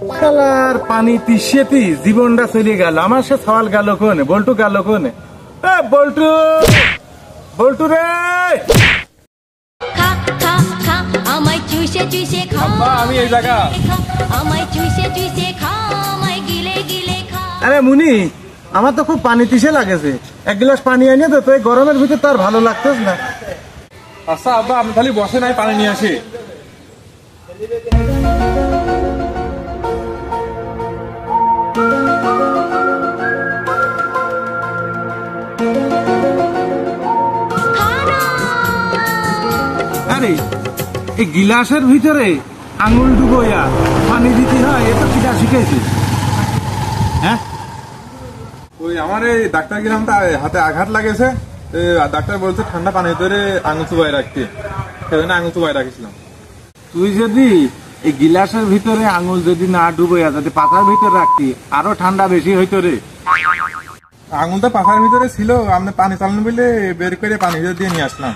শালার পানি তিসেতি জীবনটা চলে গেল আমার। সে সওয়াল গেল কোনে, বল্টু গেল কোনে? বল্টু, বল্টু রে, আমি এই জায়গা। আরে মুনি, আমার তো খুব পানি তিসে লাগেছে, এক গ্লাস পানি এনে দে তো, এই গরমের ভিতর তো আর ভালো লাগতেছ না। আচ্ছা আব্বা, আপনি খালি বসে নাই, পানি নিয়ে আসি। আরে এই গিলাসের ভিতরে আঙুল ডুবোয়া পানি দিতে হয়, এটা কিটা শিখেছি? হ্যাঁ, ওই আমার এই ডাক্তার গেলাম, তা হাতে আঘাত লাগেছে, ডাক্তার বলছে ঠান্ডা পানি ধরে আঙুল চুবাই রাখতে, সেজন্য আঙুল চুবাই রাখিছিলাম। তুই যদি এই গিলাসের ভিতরে আঙুল যদি না ডুবোয়া যদি পাতার ভিতরে রাখতি, আরো ঠান্ডা বেশি হইতো রে। আঙুলটা পাখার ভিতরে ছিল, আপনি পানি চালানো বলে বের করে পানি দিয়ে নিয়ে আসলাম।